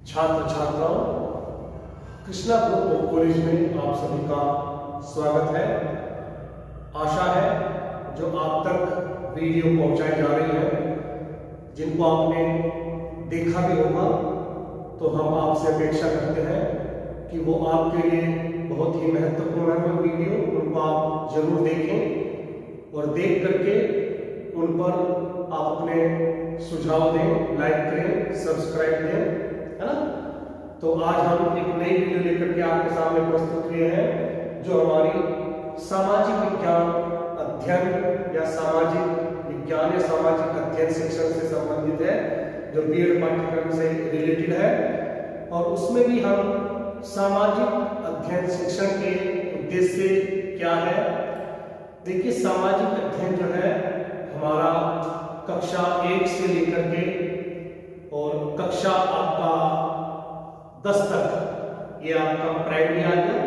छात्र छात्राओं, Krishna group college में आप सभी का स्वागत है। आशा है जो आप तक वीडियो पहुंचाई जा रही है, जिनको आपने देखा भी होगा, तो हम आपसे अपेक्षा करते हैं कि वो आपके लिए बहुत ही महत्वपूर्ण है। वीडियो उनको आप जरूर देखें और देख करके उन पर आप अपने सुझाव दें, लाइक करें, सब्सक्राइब दें, है ना। तो आज हम एक नई वीडियो लेकर के आपके सामने प्रस्तुत हुए हैं, जो हमारी सामाजिक विज्ञान अध्ययन या सामाजिक विज्ञान या सामाजिक अध्ययन शिक्षण से संबंधित है, जो बीएड पाठ्यक्रम से रिलेटेड है। और उसमें भी हम सामाजिक अध्ययन शिक्षण के उद्देश्य क्या है। देखिए, सामाजिक अध्ययन जो है हमारा कक्षा 1 से लेकर के और कक्षा आपका 10 तक, ये आपका प्राइमरी आ गया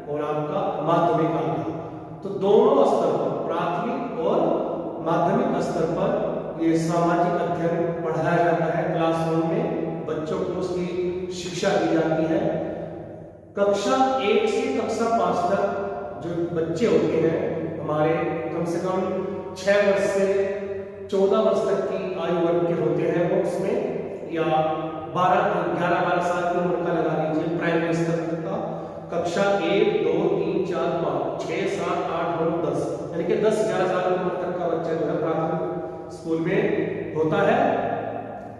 और आपका माध्यमिक आ गया। तो दोनों स्तर पर, प्राथमिक और माध्यमिक स्तर पर, ये सामाजिक अध्ययन पढ़ाया जाता है। क्लासरूम में बच्चों को उसकी शिक्षा दी जाती है। कक्षा 1 से कक्षा 5 तक जो बच्चे होते हैं हमारे, कम से कम 6 वर्ष से 14 वर्ष तक की आयु वर्ग के होते हैं वो, उसमें या 11-12 साल की उम्र का लगा लीजिए, प्राइमरी स्तर का। कक्षा 1, 2, 3, 4, 5, 6, 7, 8, 9, 10, यानी कि 10-11 साल की उम्र तक का बच्चा जो है प्राथमिक स्कूल में होता है।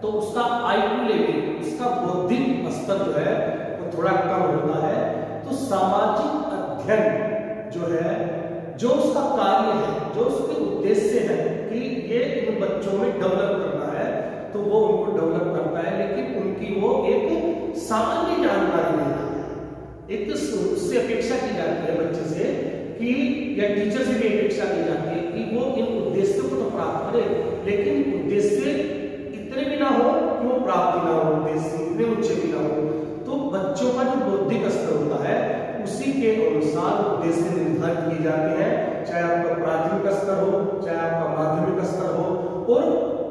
तो उसका आईक्यू लेवल, उसका बौद्धिक स्तर जो है वो थोड़ा कम होता है। तो सामाजिक अध्ययन जो है, जो उसका कार्य है, जो उसके उद्देश्य है कि ये इन बच्चों में डेवलप करना है, तो वो उनको डेवलप करता है, लेकिन उनकी वो एक सामान्य जानकारी देना है। एक तो उससे अपेक्षा की जाती है बच्चे से कि, या टीचर से भी अपेक्षा की जाती है कि वो इन उद्देश्यों को तो प्राप्त करे, लेकिन उद्देश्य इतने भी ना हो कि वो प्राप्ति ना हो, उद्देश्य इतने ऊंचे भी ना हो। तो बच्चों का जो बौद्धिक स्तर होता है उसी के अनुसार उद्देश्य निर्धारित किए जाते हैं, चाहे आपका प्राथमिक स्तर हो, चाहे आपका माध्यमिक स्तर हो, और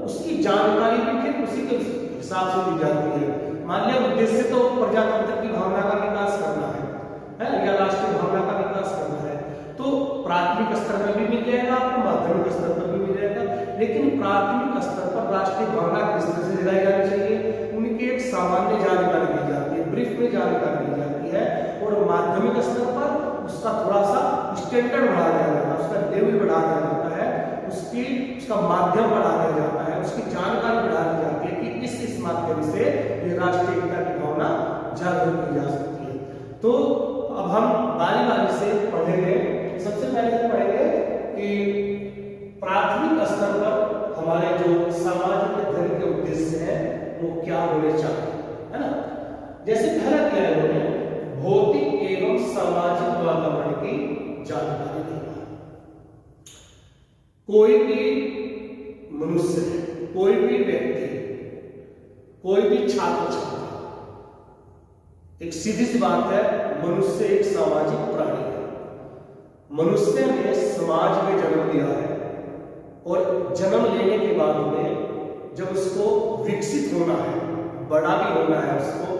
उसकी जानकारी भी फिर उसी के हिसाब से दी जाती है। मान लिया उद्देश्य तो प्रजातंत्र की भावना का विकास करना है या राष्ट्रीय भावना का विकास करना है, तो प्राथमिक स्तर पर भी मिल जाएगा आपको, माध्यमिक स्तर पर भी मिल जाएगा। लेकिन प्राथमिक स्तर पर राष्ट्रीय भावना किस तरह से जगाई जानी चाहिए, उनकी एक सामान्य जानकारी दी जाती है, ब्रीफ में जानकारी दी जाती है। और माध्यमिक स्तर पर उसका थोड़ा सा स्टैंडर्ड बढ़ा दिया जाता है, उसका लेवल बढ़ा दिया जाता है, उसका माध्यम बढ़ा दिया जाता है, उसकी जानकारी बढ़ा दी जाती है कि इस माध्यम से ये राष्ट्रीयता की भावना जागरूक की जा सकती है। तो अब हम बारी बारी से पढ़ेंगे। सबसे पहले पढ़ेंगे कि प्राथमिक स्तर पर हमारे जो सामाजिक अध्ययन के उद्देश्य हैं वो क्या होने चाहिए, है ना। जैसे पहला क्या है, उन्होंने भौतिक एवं सामाजिक वातावरण की जानकारी देना। कोई भी मनुष्य है, कोई भी व्यक्ति, कोई भी छात्र छात्रा, एक सीधी सी बात है, मनुष्य एक सामाजिक प्राणी है। मनुष्य ने समाज में जन्म लिया है और जन्म लेने के बाद में जब उसको विकसित होना है, बड़ा भी होना है उसको,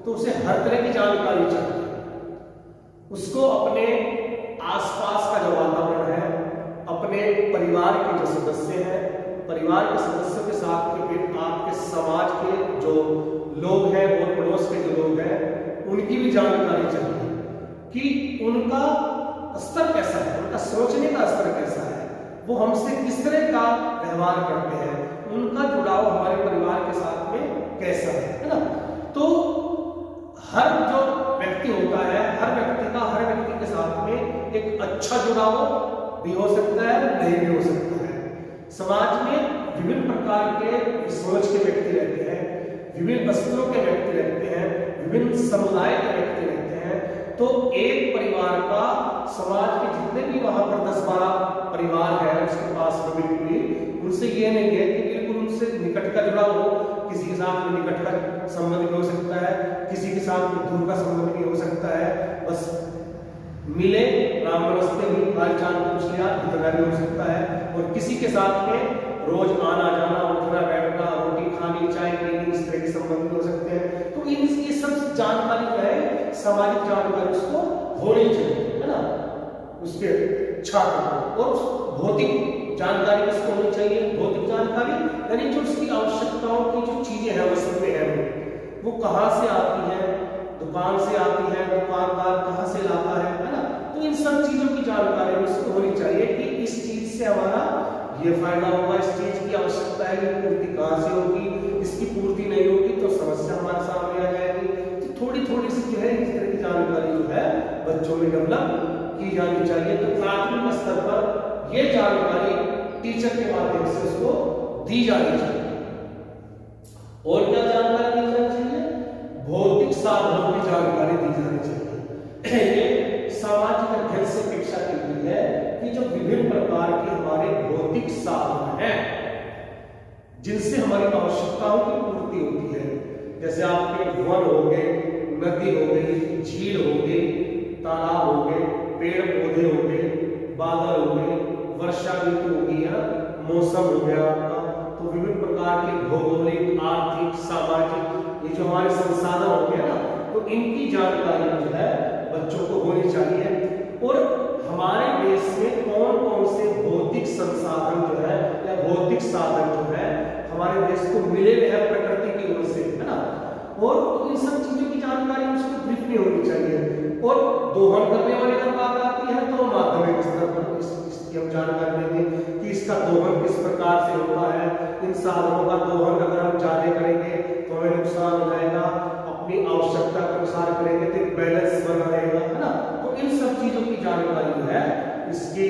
तो उसे हर तरह की जानकारी चाहिए। उसको अपने आसपास का जो वातावरण है, अपने परिवार के जो सदस्य हैं, परिवार के सदस्यों के साथ के फिर आपके समाज के जो लोग हैं और पड़ोस के जो लोग हैं, उनकी भी जानकारी चाहिए कि उनका स्तर कैसा है, उनका सोचने का स्तर कैसा है, वो हमसे किस तरह का व्यवहार करते हैं, उनका जुड़ाव हमारे परिवार के साथ में कैसा है ना। तो हर जो व्यक्ति होता है, हर व्यक्ति के साथ में एक अच्छा जुड़ाव भी हो सकता है, नहीं भी हो सकता है। समाज में विभिन्न प्रकार के सोच के व्यक्ति रहते हैं, विभिन्न वस्त्रों के व्यक्ति रहते हैं, विभिन्न समुदाय के व्यक्ति रहते हैं। तो एक परिवार का, समाज के जितने भी वहां पर 10-12 परिवार है उसके पास में, बिल्कुल उनसे ये नहीं है कि बिल्कुल उनसे निकट का जुड़ाव हो। किसी के साथ में निकट का संबंध भी हो सकता है, किसी के साथ में दूर का संबंध भी हो सकता है। बस मिले, राम नमस्ते हुई, हाल चाल पूछ लिया, इतना भी हो सकता है। और किसी के साथ में रोज आना जाना, उठना बैठना, रोटी खानी, चाय पीनी, इस तरह के संबंध हो सकते हैं। तो ये सामाजिक जानकारी उसको होनी चाहिए, है ना, उसके छात्र को। और भौतिक जानकारी किसको होनी चाहिए? भौतिक जानकारी यानी जो उसकी आवश्यकताओं की जो चीजें हैं, वस्तुएं हैं, वो कहाँ से आती है, दुकान से आती है, दुकानदार कहाँ से लाता है ना, तो इन सब चीजों की जानकारी उसको होनी चाहिए कि इस चीज से हमारा ये फायदा होगा, इस चीज की आवश्यकता है, ये पूर्ति कहाँ से होगी, इसकी पूर्ति नहीं होगी तो समस्या हमारे सामने आ जाएगी। तो थोड़ी थोड़ी सी जो है इस तरह की जानकारी जो है बच्चों में डेवलप की जानी चाहिए। तो प्राथमिक स्तर पर ये जानकारी टीचर के माध्यम से उसको दी जानी चाहिए। और क्या जानकारी दी जानी चाहिए? भौतिक साधनों की जानकारी दी जानी चाहिए। ये सामाजिक अध्ययन से अपेक्षा की गई है कि जो विभिन्न प्रकार के हमारे भौतिक साधन हैं जिनसे हमारी आवश्यकताओं की पूर्ति होती है, जैसे आपके वन हो गए, नदी हो गई, झील हो गई, तालाब हो गए, पेड़ पौधे हो गए, बादल हो गए, वर्षा ऋतु हो गई, मौसम हो गया आपका, तो विभिन्न प्रकार के भौगोलिक, आर्थिक, सामाजिक ये जो हमारे संसाधन होते हैं ना, तो इनकी जानकारी जो है बच्चों को होनी चाहिए। और हमारे देश में कौन कौन से भौतिक संसाधन जो है या भौतिक साधन जो है हमारे देश को मिले हुए हैं प्रकृति की ओर से, है ना, और इन सब चीजों की जानकारी उसको ब्रीफ में होनी चाहिए। और दोहन करने वाली अगर बात आती है तो माध्यमिक स्तर पर इसकी हम जानकारी देंगे कि इसका दोहन किस प्रकार से होता है। इन साधनों का दोहन अगर हम ज्यादा करेंगे तो हमें नुकसान हो जाएगा, अपनी आवश्यकता के अनुसार करेंगे तो एक बैलेंस बना रहेगा, है ना। तो इन सब चीजों की जानकारी जो है इसकी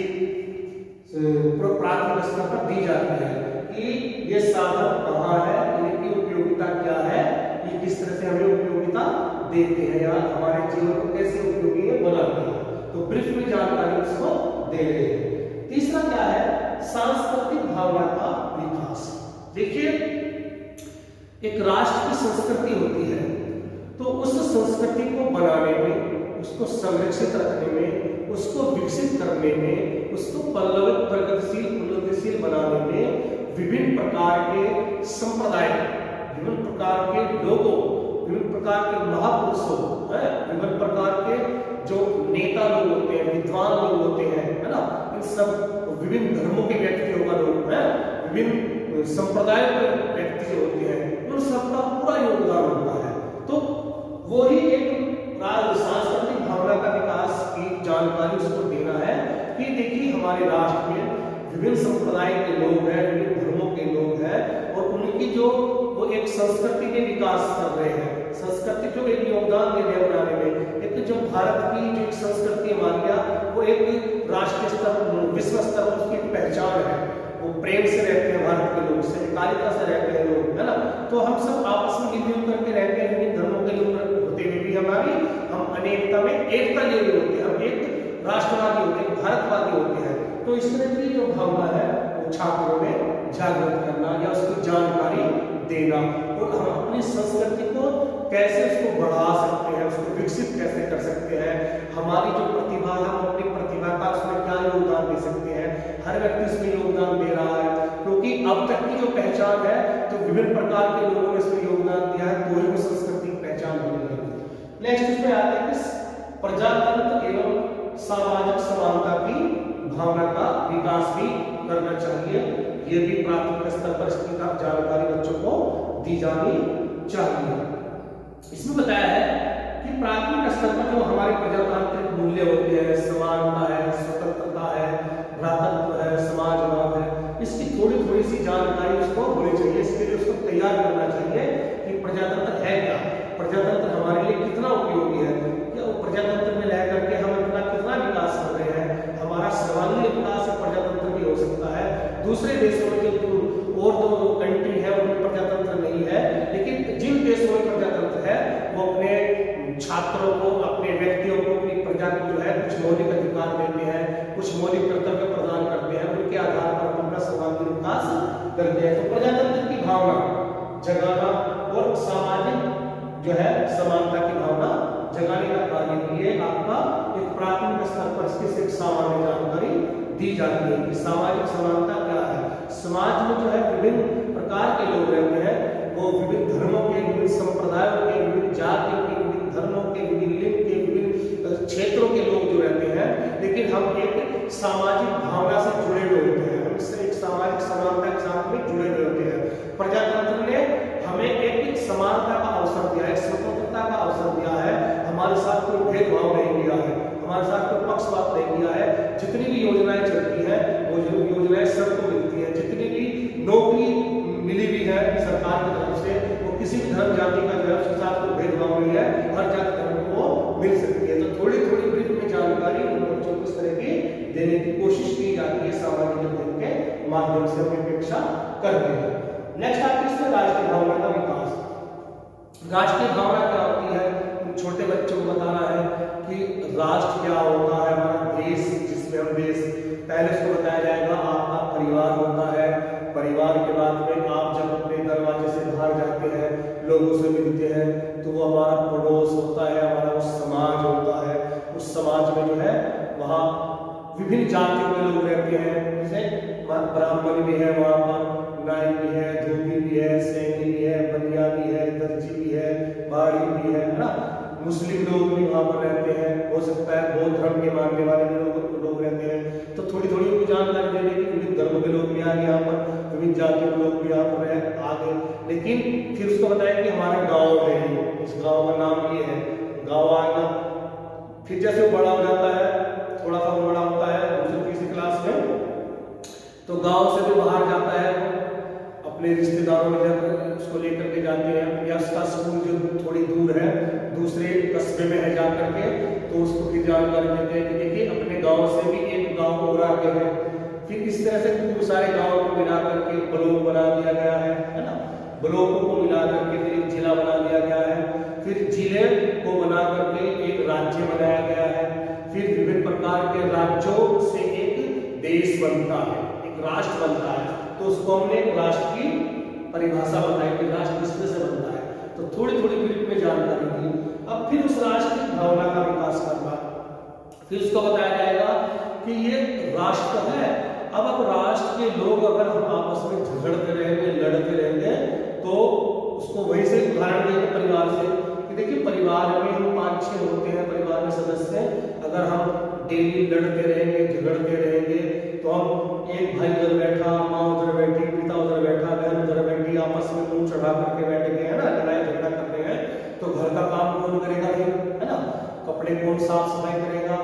प्राथमिक स्तर पर दी जाती है कि ये साधन कहाँ है, इनकी उपयोगिता क्या है, ये किस तरह से हमें उपयोगिता देते हैं या हमारे जीवन को कैसे उपयोगी बनाते हैं। तो ब्रीफ में जानकारी उसको दे रहे हैं। तीसरा क्या है? सांस्कृतिक भावना का विकास। देखिए, एक राष्ट्र की संस्कृति होती है तो उस संस्कृति को बनाने में, उसको संरक्षित रखने में, उसको विकसित करने में, उसको पल्लवित, प्रगतिशील, उन्नतिशील बनाने में विभिन्न प्रकार के संप्रदाय, विभिन्न प्रकार के लोगों, विभिन्न प्रकार के महापुरुषों, विभिन्न प्रकार के जो नेता लोग होते हैं, विद्वान लोग होते हैं, है ना, इन सब विभिन्न धर्मों के व्यक्तियों का लोग है, विभिन्न संप्रदाय के व्यक्ति जो होते हैं, उन सबका पूरा योगदान होता है। तो वही एक सांस्कृतिक भावना का विकास की जानकारी उसको देना है कि देखिए हमारे राष्ट्र में विभिन्न संप्रदाय के लोग हैं, विभिन्न धर्मों के लोग हैं और उनकी जो वो एक संस्कृति के विकास कर रहे हैं, संस्कृति जो एक योगदान दे रहे हैं बनाने में। एक जो भारत की जो एक संस्कृति मान लिया वो एक राष्ट्रीय स्तर, विश्व स्तर पर उसकी पहचान है, वो प्रेम से रहते हैं, भारत के लोग सहकारिता से रहते हैं लोग, है ना। तो हम सब आपस में मिलजुल करके रहते हैं, विभिन्न धर्मों के लोग होते हुए भी हम अनेकता में एकता लिए हुए होते हैं, हम एक राष्ट्रवादी होते हैं, भारतवादी होते हैं। तो इस तरह की जो भावना है वो छात्रों में जागृत करना या उसकी जानकारी देना और हम अपनी संस्कृति को कैसे उसको बढ़ा सकते हैं, उसको विकसित कैसे कर सकते हैं, हमारी जो प्रतिभा है हम अपनी प्रतिभा का उसमें क्या योगदान दे सकते हैं। हर व्यक्ति इसमें योगदान दे रहा है क्योंकि अब तक की जो पहचान है तो विभिन्न प्रकार के लोगों ने इसमें योगदान दिया है, तो ही वो संस्कृति की पहचान बनी है। नेक्स्ट इसमें आते हैं कि प्रजातंत्र एवं सामाजिक समानता की भावना का विकास भी करना चाहिए। ये भी प्राथमिक स्तर पर इसकी जानकारी बच्चों को दी जानी चाहिए। इसमें बताया है कि प्राथमिक स्तर पर जो हमारे प्रजातांत्रिक मूल्य होते हैं, समानता है, स्वतंत्रता है, भ्रातृत्व है, समाजवाद है, इसकी थोड़ी थोड़ी सी जानकारी उसको होनी चाहिए। इसके लिए उसको तैयार करना चाहिए कि प्रजातंत्र है क्या, प्रजातंत्र हमारे लिए कितना उपयोगी है, क्या प्रजातंत्र में रह करके हम अपना कितना विकास कर रहे हैं, हमारा सर्वांगीण विकास प्रजातंत्र भी हो सकता है। दूसरे देशों में जो और दो कंट्री है उनमें प्रजातंत्र नहीं है, लेकिन जिन देशों में प्रजातंत्र है वो अपने छात्रों को, अपने व्यक्तियों को, अपनी प्रजा को जो है कुछ मौलिक अधिकार देते हैं, कुछ मौलिक कर्तव्य प्रदान करते हैं, उनके आधार पर उनका सर्वांगीण विकास करते हैं। तो प्रजातंत्र की भावना जगाना और सामाजिक जो है समानता की भावना जगाने का कार्य ये आपका एक प्राथमिक स्तर पर इसकी एक सामान्य जानकारी दी जाती है कि सामाजिक समानता क्या है। समाज में जो है विभिन्न प्रकार के लोग रहते हैं, वो विभिन्न धर्मों के, विभिन्न संप्रदायों के, विभिन्न जातियों के, विभिन्न धर्मों के, विभिन्न लिंग सामाजिक भावना से जुड़े हुए होते हैं, हम इससे एक सामाजिक समानता के साथ में जुड़े हुए होते हैं। प्रजातंत्र ने हमें एक समानता का अवसर दिया है, स्वतंत्रता का अवसर दिया है, हमारे साथ कोई भेदभाव नहीं किया है, हमारे साथ कोई पक्षपात नहीं किया है। जितनी भी योजनाएं चलती हैं वो योजनाएं सबको मिलती है, जितनी भी नौकरी मिली भी है सरकार की तरफ से वो किसी भी धर्म जाति का जो है उसके साथ कोई भेदभाव नहीं है, हर जाति धर्म को मिल सकती है। तो थोड़ी थोड़ी ब्रीफ में जानकारी उन बच्चों को इस तरह की देने की कोशिश की जाती है, सामाजिक अध्ययन के माध्यम से हम अपेक्षा करते हैं। नेक्स्ट आपके इसमें राष्ट्रीय भावना का विकास। राष्ट्रीय भावना क्या होती है, छोटे बच्चों को बताना है कि राष्ट्र क्या होता है, हमारा देश जिसमें हम देश, पहले उसको बताया जाएगा आपका परिवार होता है, परिवार के बाद में आप जब अपने दरवाजे से बाहर जाते हैं लोगों से मिलते हैं तो वो हमारा पड़ोस होता है, हमारा वो समाज होता है। उस समाज में जो है वहाँ विभिन्न जातियों के लोग रहते हैं, जैसे ब्राह्मण भी है, वहाँ पर नाई भी है, धोबी भी है, सैनी भी है, बनिया भी है, दर्जी भी है, बाड़ी भी है ना, मुस्लिम लोग भी वहाँ पर रहते हैं, हो सकता है बौद्ध धर्म के मानने वाले लोग रहते हैं। तो थोड़ी थोड़ी उनको जानकारी देने की विभिन्न धर्म के लोग भी आ गए यहाँ पर, विभिन्न जातियों के लोग भी यहाँ पर आ गए। लेकिन फिर उसको बताया कि हमारा गाँव है, इस गाँव का नाम ये है, गाँव आएगा। फिर जैसे वो बड़ा हो जाता है, थोड़ा सा वो बड़ा होता है दूसरी तीसरी क्लास में, तो गाँव से भी बाहर जाता है, अपने रिश्तेदारों में जब उसको लेकर के जाते हैं, या उसका स्कूल जो थोड़ी दूर है दूसरे कस्बे में है जाकर के, तो उसको फिर जानकारी देते हैं कि देखिए अपने गांव से भी एक गांव और आगे है। फिर इस तरह से खूब सारे गांवों को मिला करके ब्लॉक बना दिया गया है ना, ब्लॉकों को मिला करके फिर एक जिला बना दिया गया है, फिर जिले को बना करके एक राज्य बनाया गया है, फिर विभिन्न प्रकार के राज्यों से एक देश बनता है, एक राष्ट्र बनता है। तो उसको हमने राष्ट्र की परिभाषा बताई कि राष्ट्र किस तरह से बनता है, तो थोड़ी थोड़ी ब्रीफ में जानकारी दी। अब फिर उस राष्ट्र की भावना का विकास करना, फिर उसको बताया जाएगा कि ये राष्ट्र है। अब राष्ट्र के लोग अगर हम आपस में झगड़ते रहेंगे, लड़ते रहेंगे, तो उसको वही से उदाहरण देंगे परिवार से कि देखिए परिवार में हम 5-6 होते हैं, परिवार में सदस्य, अगर हम डेली लड़ते रहेंगे, झगड़ते रहेंगे, तो हम एक भाई उधर बैठा, माँ उधर बैठी, पिता उधर बैठा, बहन उधर बैठी, आपस में मुंह चढ़ा करके बैठ गए है ना, लड़ाई झगड़ा करते हैं, तो घर का काम कौन करेगा फिर, है ना, कपड़े कौन साफ सफाई करेगा,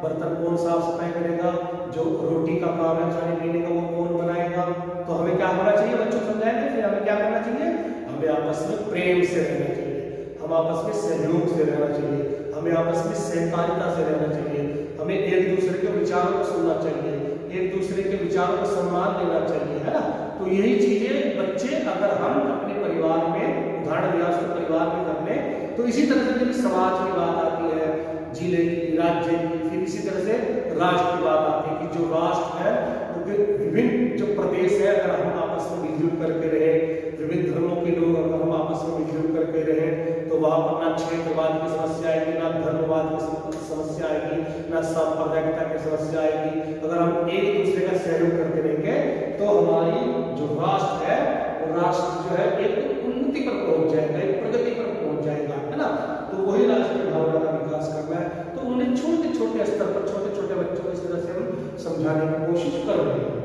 बर्तन कौन साफ सफाई करेगा, जो रोटी का काम है खाने पीने का वो कौन बनाएगा। तो हमें क्या होना चाहिए, बच्चों समझाएंगे, फिर हमें क्या करना चाहिए, हमें आपस में प्रेम से रहना चाहिए, हम आपस में सहयोग से रहना चाहिए, हमें आपस में सहकारिता से रहना चाहिए, हमें एक दूसरे के विचारों को सुनना चाहिए, एक दूसरे के विचारों को सम्मान देना चाहिए, है ना। तो यही चीजें बच्चे अगर हम अपने परिवार में उदाहरण दिया उसको परिवार में कर लें, तो इसी तरह से जब समाज की बात आती है, जिले की, राज्य की, फिर इसी तरह से राष्ट्र की बात आती है कि जो राष्ट्र है तो विभिन्न जो प्रदेश है अगर हम आपस में मिलजुल करके रहे, विभिन्न धर्मों के लोग अगर हम आपस में मिलजुल करके रहे, तो वहां पर ना क्षेत्रवाद की समस्या आएगी, ना धर्मवाद की समस्या आएगी, ना सांप्रदायिकता की समस्या आएगी। अगर हम एक दूसरे का सहयोग करते रहेंगे तो हमारी जो राष्ट्र है वो राष्ट्र जो है एक उन्नति पर पहुंच जाएगा, एक प्रगति पर पहुंच जाएगा, है ना। तो वही राष्ट्रीय भावना का विकास करना है। तो उन्हें छोटे छोटे स्तर पर छोटे छोटे बच्चों को इस तरह से हम समझाने की कोशिश कर रहे हैं।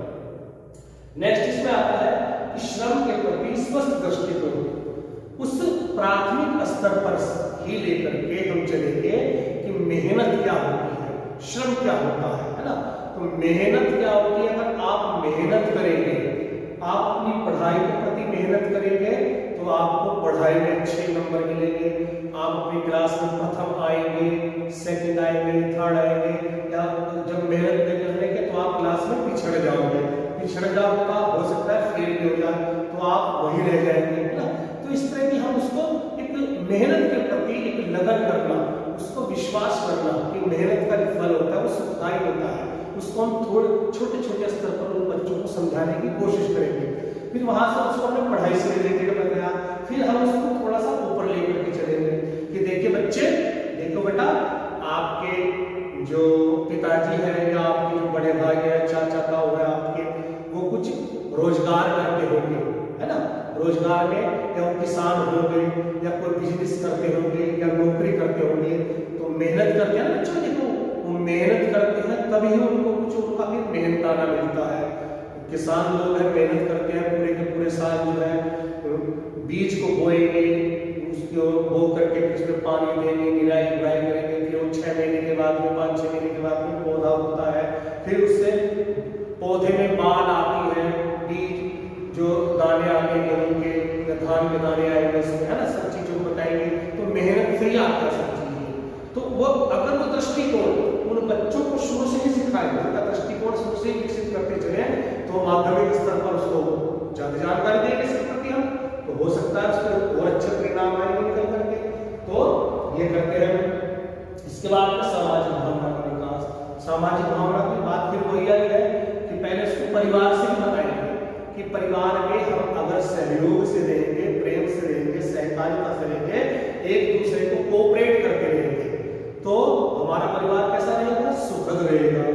नेक्स्ट इसमें आता है कि श्रम के प्रति स्वस्थ दृष्टिकोण, उस प्राथमिक स्तर पर ही लेकर के हम चलेंगे कि मेहनत क्या होती है, श्रम क्या होता है ना। तो मेहनत क्या होती है, अगर आप मेहनत करेंगे, आप अपनी पढ़ाई के प्रति मेहनत करेंगे तो आपको पढ़ाई में अच्छे नंबर मिलेंगे, आप अपनी क्लास में प्रथम आएंगे, सेकंड आएंगे, थर्ड आएंगे, या जब मेहनत नहीं करेंगे तो आप क्लास में पिछड़ जाओगे, पिछड़ जाओगे हो सकता है फेल भी हो जाए, तो आप वहीं रह जाएंगे, है ना। तो इस तरह की हम उसको एक मेहनत के प्रति एक लगन करना, उसको विश्वास करना कि मेहनत का जो फल होता है वो सुखदायी होता है, उसको हम थोड़े छोटे छोटे स्तर पर उन बच्चों को समझाने की कोशिश करेंगे। फिर वहां से उसको हमने पढ़ाई से रिलेटेड बताया, फिर हम उसको थोड़ा सा ऊपर लेकर के चलेंगे कि देखिए बच्चे, देखो बेटा, आपके जो पिताजी है या आपके जो बड़े भाई है, चाचा ताऊ है आपके, वो कुछ रोजगार करते होंगे, है ना, रोजगार में या वो किसान होंगे या कोई बिजनेस करते होंगे या नौकरी करते होंगे, तो मेहनत करते हैं ना बच्चों, देखो वो मेहनत करते हैं तभी उनको कुछ उनका खाना मिलता है। किसान लोग हैं, मेहनत करते हैं, पूरे के पूरे साल जो है बीज को बोएंगे, उसको बो करके फिर उसमें पानी देंगे, निराई गुड़ाई करेंगे, फिर वो 6 महीने के बाद में 5-6 महीने के बाद में पौधा होता है, फिर उससे पौधे में बाल आती है, बीज जो दाने आते हैं गेहूं के, धान के दाने आएंगे इसमें, है ना, सब चीजों को बताएंगे। तो मेहनत से ही आता है सब चीजें। तो वो अगर वो दृष्टिकोण उन बच्चों को शुरू से ही सिखाए, उनका दृष्टिकोण शुरू से ही विकसित करते चले, तो माध्यमिक स्तर पर उसको ज्यादा जानकारी देंगे इसके प्रति हम, तो हो सकता है उसके और अच्छे परिणाम आएंगे निकल करके। तो ये करते हैं। इसके बाद में सामाजिक भावना का विकास। सामाजिक भावना की बात फिर वही आई है कि पहले उसको परिवार से ही बताएंगे कि परिवार में हम अगर सहयोग से रहेंगे, प्रेम से रहेंगे, सहकारिता से रहेंगे, एक दूसरे को कोऑपरेट करके रहेंगे, तो हमारा परिवार कैसा रहेगा? सुखद रहेगा,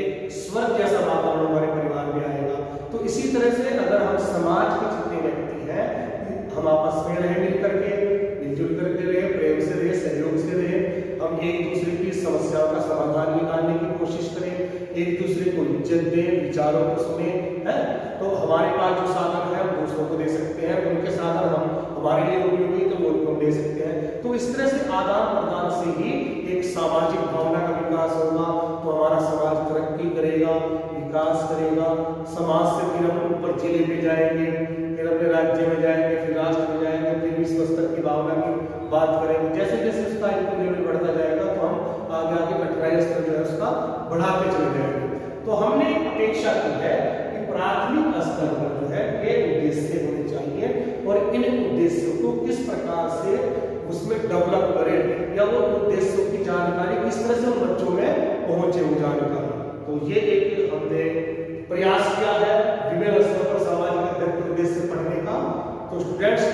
एक स्वर्ग जैसा वातावरण हमारे परिवार में आएगा। तो इसी तरह से अगर हम समाज के जितने व्यक्ति हैं, हम आपस में रहे, मिल करके, मिलजुल करके रहे, प्रेम से रहे, सहयोग से रहे, हम एक दूसरे की समस्याओं का समाधान निकालने की कोशिश करें, एक दूसरे को इज्जत दें, विचारों को सुने, है। तो हमारे पास जो साधन है हम दूसरों को दे सकते हैं, उनके साधन हम हमारे लिए उपयोगी तो वो उनको दे सकते हैं। तो इस तरह से आदान प्रदान से ही एक सामाजिक भावना का विकास होगा, तो हमारा समाज तरक्की करेगा, विकास करेगा। समाज से फिर हम ऊपर जिले में जाएंगे, फिर अपने राज्य में जाएंगे, फिर राष्ट्र में जाएंगे, फिर विश्व स्तर की भावना की बात करेंगे। जैसे जैसे उसका लेवल बढ़ता जाएगा तो हम आगे आगे कठिनाई स्तर जो है उसका बढ़ाते चले जाएंगे। तो हमने अपेक्षा की है कि प्राथमिक स्तर पर जो है ये उद्देश्य होने चाहिए, और इन उद्देश्यों को किस प्रकार से उसमें डेवलप करें, या वो उद्देश्यों की जानकारी किस तरह से उन बच्चों में पहुंचे वो जानकारी। तो ये एक हमने प्रयास किया है विभिन्न स्तर पर सामाजिक उद्देश्य पढ़ने का। तो स्टूडेंट्स